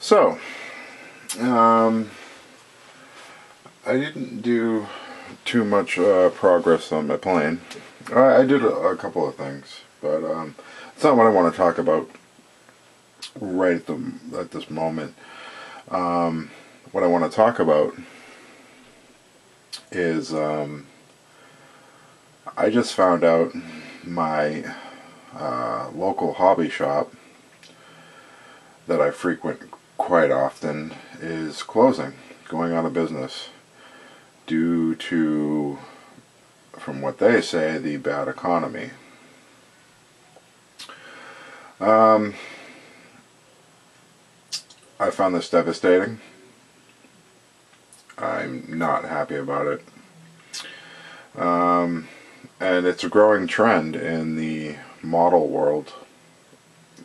So, I didn't do too much progress on my plane. I did a couple of things, but it's not what I want to talk about right at this moment. What I want to talk about is I just found out my local hobby shop that I frequent quite often is closing, going out of business due to, from what they say, the bad economy. I found this devastating. I'm not happy about it. And it's a growing trend in the model world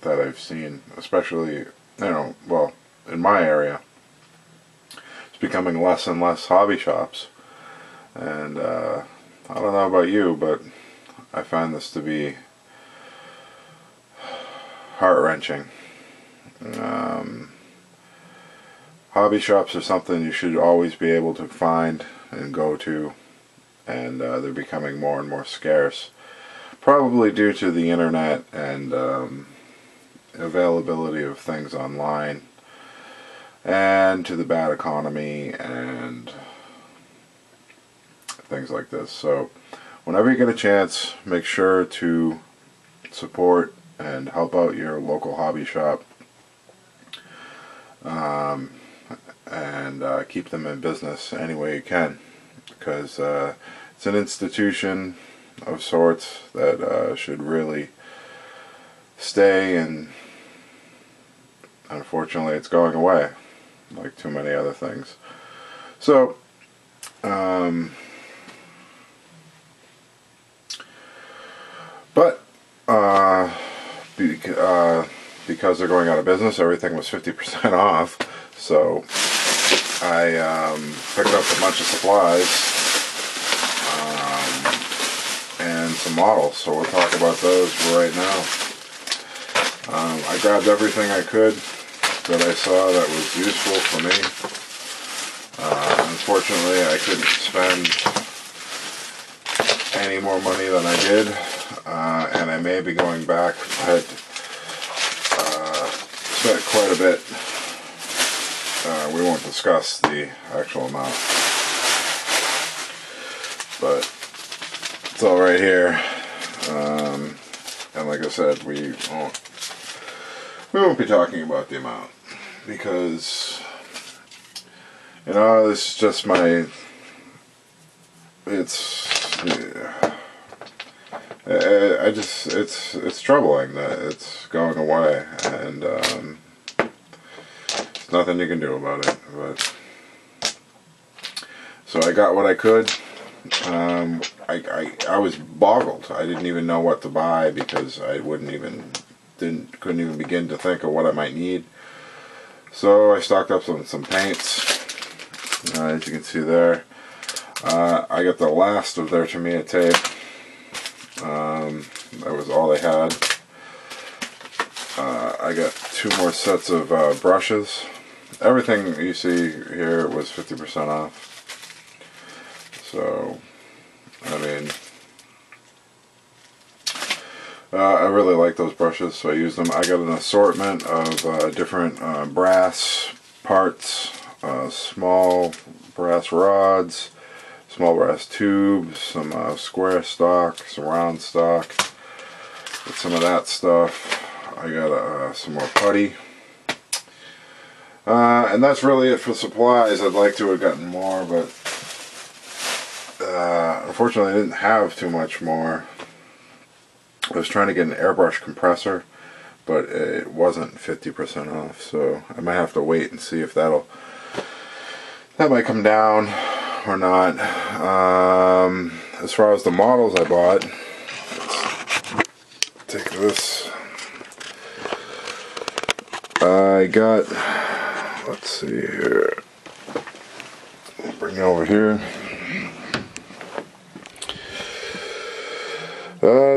that I've seen, especially, well, in my area. It's becoming less and less hobby shops. And I don't know about you, but I find this to be heart-wrenching. Hobby shops are something you should always be able to find and go to, and they're becoming more and more scarce, probably due to the internet and availability of things online, and to the bad economy and things like this. So whenever you get a chance, make sure to support and help out your local hobby shop, and keep them in business any way you can, because it's an institution of sorts that should really stay, and unfortunately it's going away like too many other things. So but because they're going out of business, everything was 50% off, so I picked up a bunch of supplies and some models, so we'll talk about those right now. I grabbed everything I could that I saw that was useful for me. Unfortunately, I couldn't spend any more money than I did, and I may be going back, but spent quite a bit. We won't discuss the actual amount, but it's all right here. And like I said, we won't be talking about the amount, because this is just my, it's troubling that it's going away, and there's nothing you can do about it. But so I got what I could. I was boggled. I didn't even know what to buy, because I couldn't even begin to think of what I might need. So I stocked up some paints, as you can see there. I got the last of their Tamiya tape. That was all they had. I got 2 more sets of brushes. Everything you see here was 50% off. So, I mean, I really like those brushes, so I used them. I got an assortment of different brass parts, small brass rods, small brass tubes, some square stock, some round stock, with some of that stuff. I got some more putty. And that's really it for supplies. I'd like to have gotten more, but unfortunately I didn't have too much more. I was trying to get an airbrush compressor, but it wasn't 50% off, so I might have to wait and see if that might come down or not. As far as the models I bought, let's take this. I got, let's see here, bring it over here.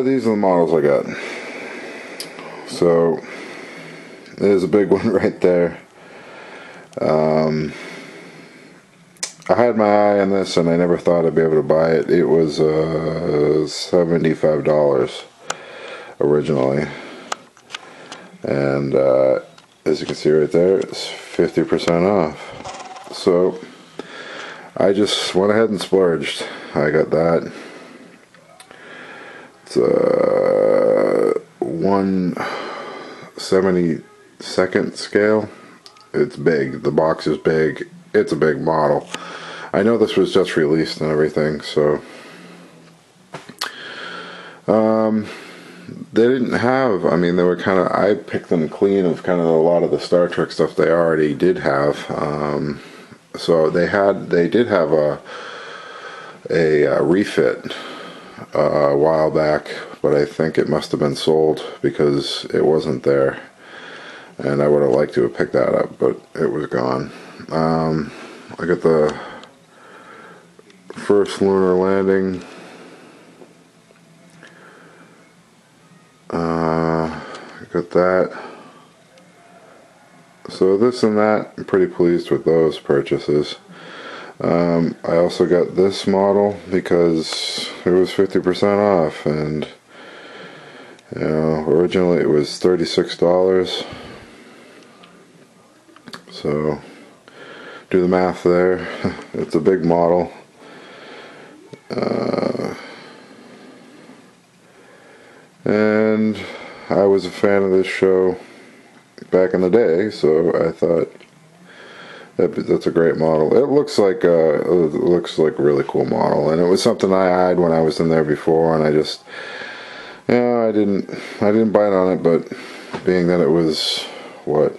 These are the models I got. So there's a big one right there. I had my eye on this and I never thought I'd be able to buy it. It was $75 originally, and as you can see right there, it's 50% off. So I just went ahead and splurged. I got that. It's a 1/72nd scale. It's big. The box is big. It's a big model. I know this was just released and everything, so they didn't have, I mean, they were kind of, I picked them clean of kind of a lot of the Star Trek stuff they already did have. So they did have a refit a while back, but I think it must have been sold because it wasn't there, and I would have liked to have picked that up, but it was gone. I got the first lunar landing. Got that. So this and that, I'm pretty pleased with those purchases. I also got this model because it was 50% off, and you know, originally it was $36. So do the math there. It's a big model. And I was a fan of this show back in the day, so I thought that's a great model. It looks like a really cool model, and it was something I eyed when I was in there before, and I just, you know, I didn't bite on it, but being that it was what,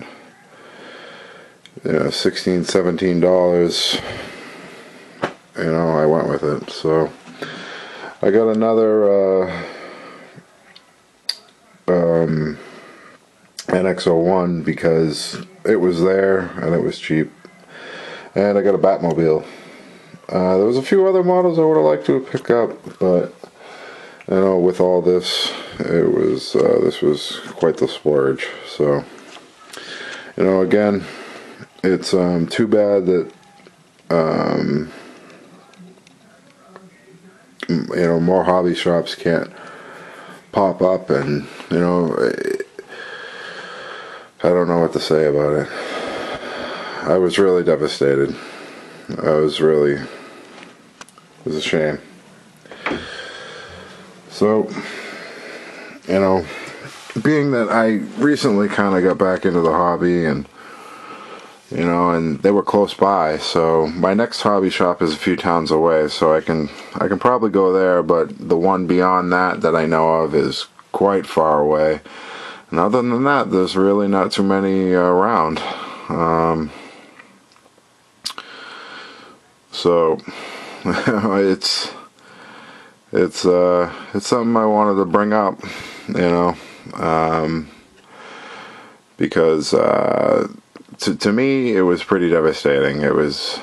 you know, $16, $17, you know, I went with it. So I got another NX-01 because it was there and it was cheap, and I got a Batmobile. There was a few other models I would have liked to pick up, but you know, with all this, it was this was quite the splurge. So you know, again, it's too bad that you know, more hobby shops can't pop up, and you know, I don't know what to say about it. I was really devastated. It was a shame. So, you know, being that I recently kind of got back into the hobby, and you know, and they were close by, so my next hobby shop is a few towns away, so I can probably go there, but the one beyond that I know of is quite far away. And other than that, there's really not too many around. So it's something I wanted to bring up, you know, because to me it was pretty devastating. It was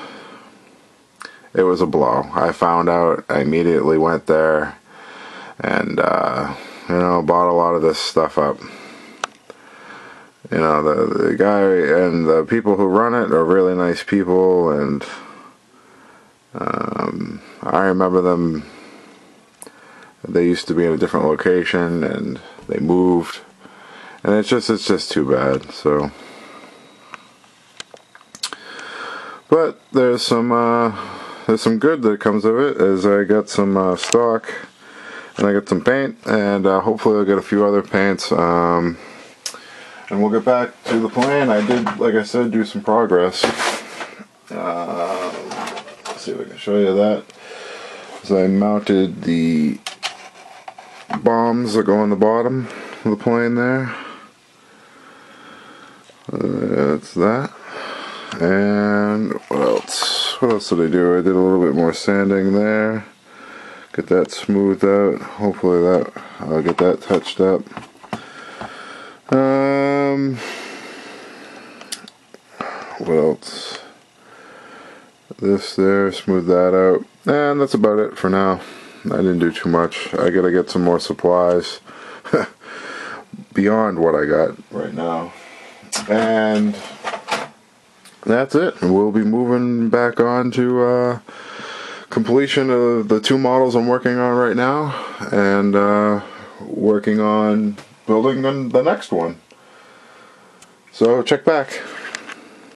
a blow. I found out, I immediately went there, and you know, bought a lot of this stuff up. You know, the guy and the people who run it are really nice people, and I remember them. They used to be in a different location, and they moved, and it's just too bad. So, but there's some good that comes of it, as I got some stock, and I got some paint, and hopefully I'll get a few other paints. And we'll get back to the plan. I did, like I said, do some progress. Let's see if I can show you that. So I mounted the bombs that go on the bottom of the plane there. That's that. And what else? What else did I do? I did a little bit more sanding there. Get that smoothed out. Hopefully I'll get that touched up. What else? This there, smooth that out, and that's about it for now. I didn't do too much. I gotta get some more supplies beyond what I got right now, and that's it. We'll be moving back on to completion of the 2 models I'm working on right now, and working on building the next one. So check back.